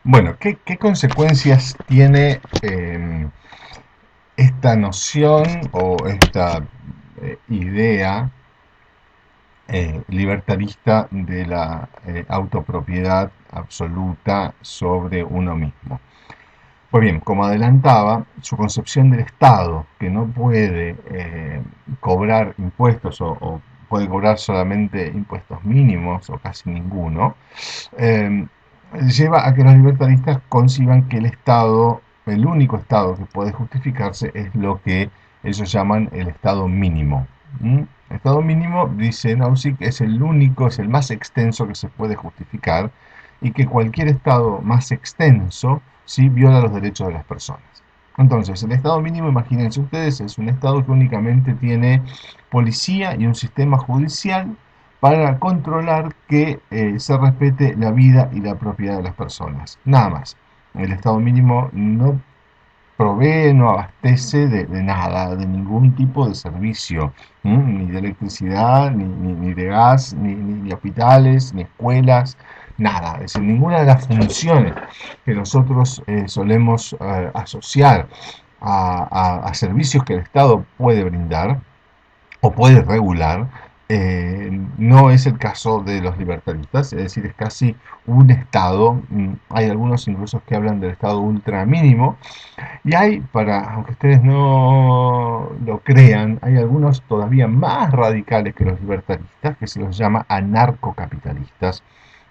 Bueno, ¿qué consecuencias tiene esta noción o esta idea libertarista de la autopropiedad absoluta sobre uno mismo? Pues bien, como adelantaba, su concepción del Estado, que no puede cobrar impuestos o puede cobrar solamente impuestos mínimos o casi ninguno, eh, lleva a que los libertaristas conciban que el Estado, el único Estado que puede justificarse es lo que ellos llaman el Estado mínimo. ¿Mm? El Estado mínimo, dice Nozick, es el único, es el más extenso que se puede justificar y que cualquier Estado más extenso sí viola los derechos de las personas. Entonces, el Estado mínimo, imagínense ustedes, es un Estado que únicamente tiene policía y un sistema judicial para controlar que se respete la vida y la propiedad de las personas. Nada más. El Estado mínimo no provee, no abastece de nada, de ningún tipo de servicio, ni de electricidad, ni de gas, ni hospitales, ni escuelas, nada. Es decir, ninguna de las funciones que nosotros solemos asociar a servicios que el Estado puede brindar o puede regular, no es el caso de los libertaristas, es decir, es casi un Estado, hay algunos incluso que hablan del Estado ultra mínimo, y hay, aunque ustedes no lo crean, hay algunos todavía más radicales que los libertaristas, que se los llama anarcocapitalistas,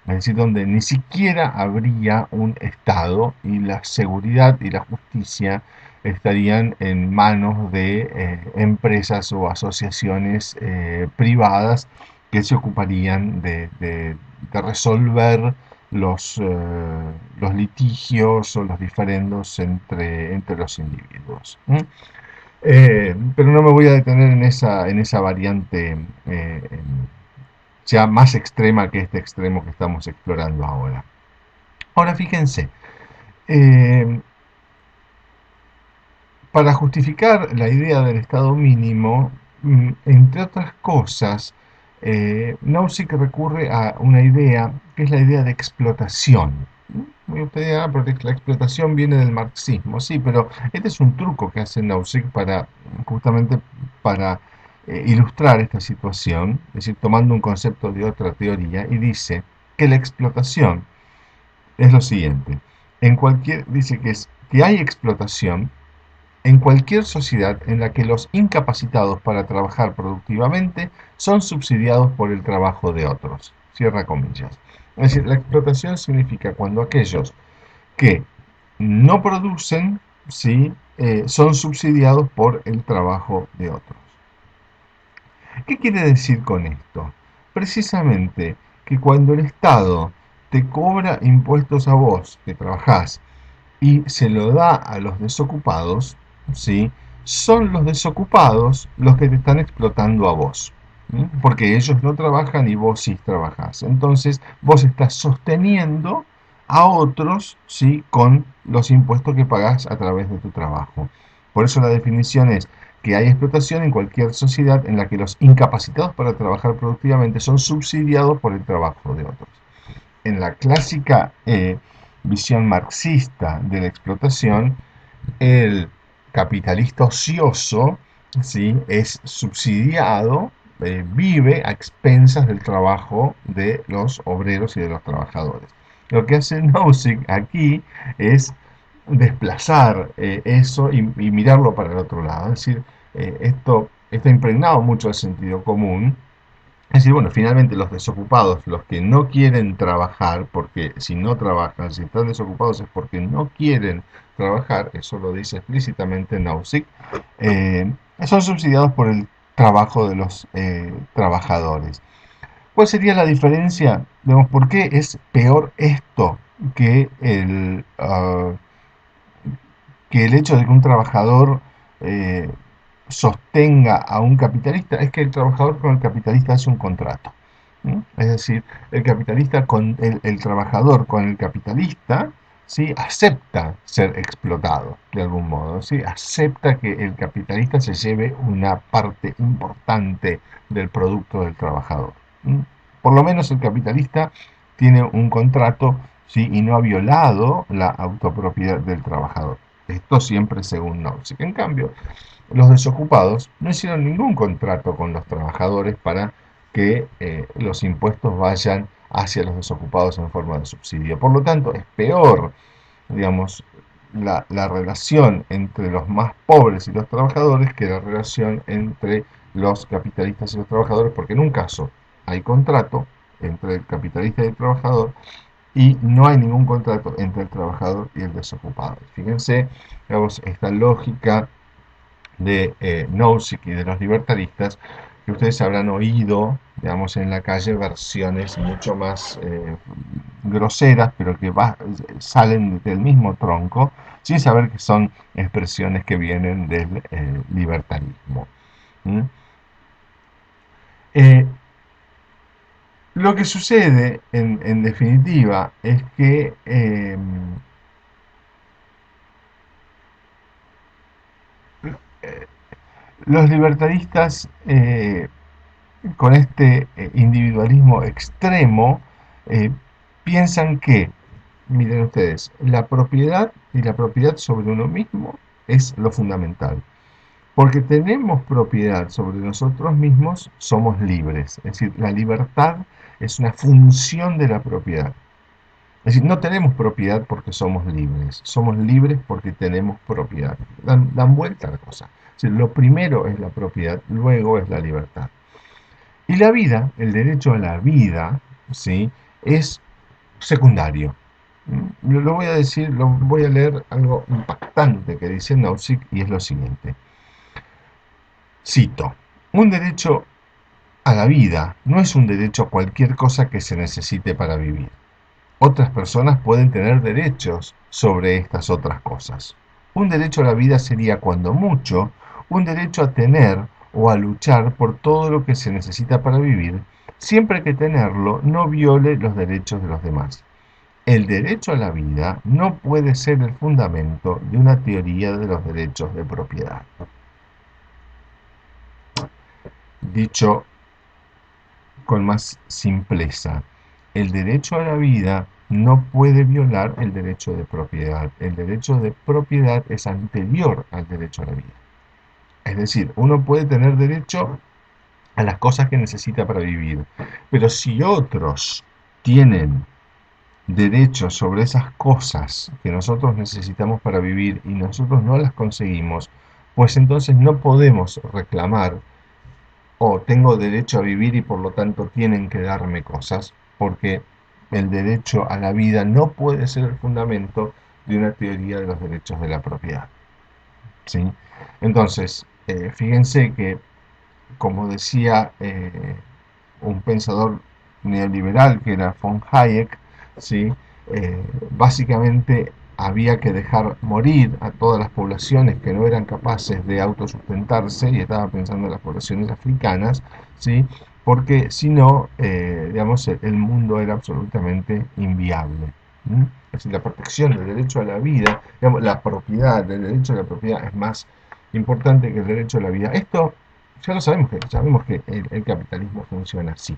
es decir, donde ni siquiera habría un Estado y la seguridad y la justicia estarían en manos de empresas o asociaciones privadas que se ocuparían de resolver los litigios o los diferendos entre los individuos. Pero no me voy a detener en esa variante ya más extrema que este extremo que estamos explorando ahora. Ahora fíjense, eh, para justificar la idea del Estado mínimo, entre otras cosas, Nozick recurre a una idea que es la idea de explotación. Y usted dirá, porque la explotación viene del marxismo, sí, pero este es un truco que hace Nozick para, justamente para ilustrar esta situación, es decir, tomando un concepto de otra teoría, y dice que la explotación es lo siguiente. Dice que hay explotación en cualquier sociedad en la que los incapacitados para trabajar productivamente son subsidiados por el trabajo de otros. Cierra comillas. Es decir, la explotación significa cuando aquellos que no producen, ¿sí? Son subsidiados por el trabajo de otros. ¿Qué quiere decir con esto? Precisamente que cuando el Estado te cobra impuestos a vos que trabajás y se lo da a los desocupados, ¿sí? Son los desocupados los que te están explotando a vos. ¿Sí? Porque ellos no trabajan y vos sí trabajás. Entonces vos estás sosteniendo a otros, ¿sí? Con los impuestos que pagás a través de tu trabajo. Por eso la definición es que hay explotación en cualquier sociedad en la que los incapacitados para trabajar productivamente son subsidiados por el trabajo de otros. En la clásica visión marxista de la explotación, el capitalista ocioso, ¿sí? Es subsidiado, vive a expensas del trabajo de los obreros y de los trabajadores. Lo que hace Nozick aquí es desplazar eso y mirarlo para el otro lado. Es decir, esto está impregnado mucho de sentido común. Es decir, bueno, finalmente los desocupados, los que no quieren trabajar, porque si no trabajan, si están desocupados es porque no quieren trabajar, eso lo dice explícitamente Nozick, eh, son subsidiados por el trabajo de los trabajadores. ¿Cuál sería la diferencia? Vemos, ¿por qué es peor esto que el hecho de que un trabajador eh, sostenga a un capitalista? Es que el trabajador con el capitalista hace un contrato. Es decir, el trabajador con el capitalista, ¿sí? Acepta ser explotado de algún modo, ¿sí? Acepta que el capitalista se lleve una parte importante del producto del trabajador. ¿Sí? Por lo menos el capitalista tiene un contrato ¿sí? Y no ha violado la autopropiedad del trabajador. Esto siempre según Nozick. En cambio, los desocupados no hicieron ningún contrato con los trabajadores para que los impuestos vayan hacia los desocupados en forma de subsidio. Por lo tanto, es peor, digamos, la relación entre los más pobres y los trabajadores que la relación entre los capitalistas y los trabajadores, porque en un caso hay contrato entre el capitalista y el trabajador y no hay ningún contrato entre el trabajador y el desocupado. Fíjense, digamos, esta lógica de Nozick y de los libertaristas, que ustedes habrán oído, digamos, en la calle versiones mucho más groseras, pero que salen del mismo tronco, sin saber que son expresiones que vienen del libertarismo. ¿Mm? Eh, lo que sucede, en definitiva, es que los libertaristas con este individualismo extremo, eh, piensan que, miren ustedes, la propiedad y la propiedad sobre uno mismo es lo fundamental. Porque tenemos propiedad sobre nosotros mismos, somos libres. Es decir, la libertad es una función de la propiedad. Es decir, no tenemos propiedad porque somos libres porque tenemos propiedad. Dan vuelta a la cosa. Es decir, lo primero es la propiedad, luego es la libertad. Y la vida, el derecho a la vida, ¿sí? Es secundario. Lo voy a decir, lo voy a leer algo impactante que dice Nozick y es lo siguiente. Cito, un derecho a la vida no es un derecho a cualquier cosa que se necesite para vivir. Otras personas pueden tener derechos sobre estas otras cosas. Un derecho a la vida sería, cuando mucho, un derecho a tener o a luchar por todo lo que se necesita para vivir, siempre que tenerlo no viole los derechos de los demás. El derecho a la vida no puede ser el fundamento de una teoría de los derechos de propiedad. Dicho con más simpleza, el derecho a la vida no puede violar el derecho de propiedad. El derecho de propiedad es anterior al derecho a la vida. Es decir, uno puede tener derecho a las cosas que necesita para vivir, pero si otros tienen derechos sobre esas cosas que nosotros necesitamos para vivir y nosotros no las conseguimos, pues entonces no podemos reclamar o tengo derecho a vivir y por lo tanto tienen que darme cosas, porque el derecho a la vida no puede ser el fundamento de una teoría de los derechos de la propiedad. ¿Sí? Entonces, fíjense que, como decía un pensador neoliberal que era von Hayek, ¿sí? Básicamente había que dejar morir a todas las poblaciones que no eran capaces de autosustentarse, y estaba pensando en las poblaciones africanas, ¿sí? Porque si no, digamos, el mundo era absolutamente inviable. ¿Mm? Es decir, la protección del derecho a la vida, digamos, la propiedad, el derecho a la propiedad es más importante que el derecho a la vida. Esto ya lo sabemos que el capitalismo funciona así.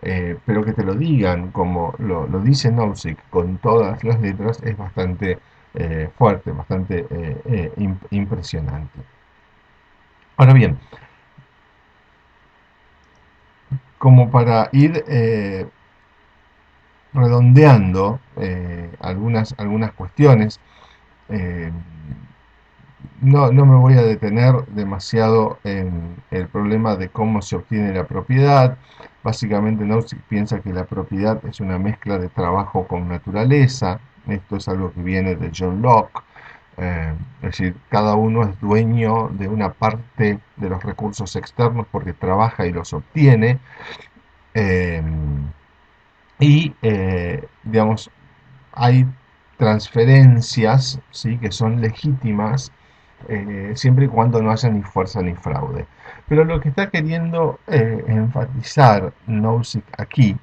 Pero que te lo digan como lo dice Nozick con todas las letras es bastante fuerte, bastante impresionante. Ahora bien, como para ir redondeando algunas cuestiones, eh, no me voy a detener demasiado en el problema de cómo se obtiene la propiedad. Básicamente Nozick piensa que la propiedad es una mezcla de trabajo con naturaleza. Esto es algo que viene de John Locke. Es decir, cada uno es dueño de una parte de los recursos externos porque trabaja y los obtiene. Eh, digamos, hay transferencias, ¿sí? Que son legítimas siempre y cuando no haya ni fuerza ni fraude. Pero lo que está queriendo enfatizar Nozick aquí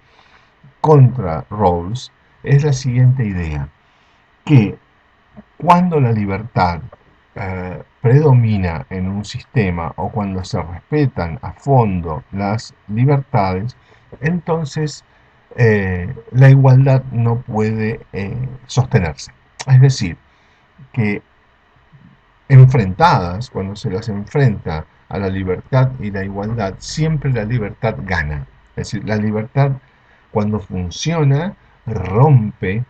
contra Rawls es la siguiente idea, que cuando la libertad predomina en un sistema o cuando se respetan a fondo las libertades, entonces la igualdad no puede sostenerse. Es decir, que enfrentadas, cuando se las enfrenta a la libertad y la igualdad, siempre la libertad gana. Es decir, la libertad cuando funciona rompe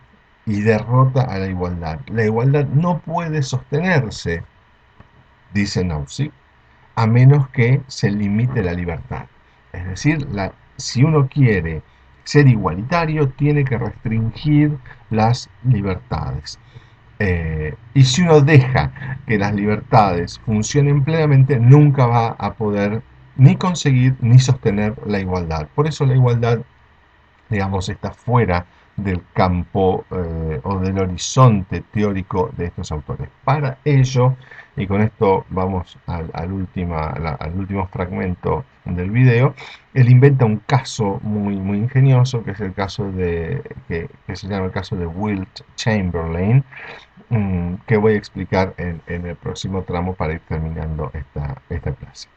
y derrota a la igualdad. La igualdad no puede sostenerse, dice Nozick, a menos que se limite la libertad. Es decir, si uno quiere ser igualitario, tiene que restringir las libertades. Y si uno deja que las libertades funcionen plenamente, nunca va a poder ni conseguir ni sostener la igualdad. Por eso la igualdad, digamos, está fuera del campo o del horizonte teórico de estos autores. Para ello, y con esto vamos al último fragmento del video, él inventa un caso muy ingenioso, que es el caso que se llama el caso de Wilt Chamberlain, que voy a explicar en el próximo tramo para ir terminando esta clase.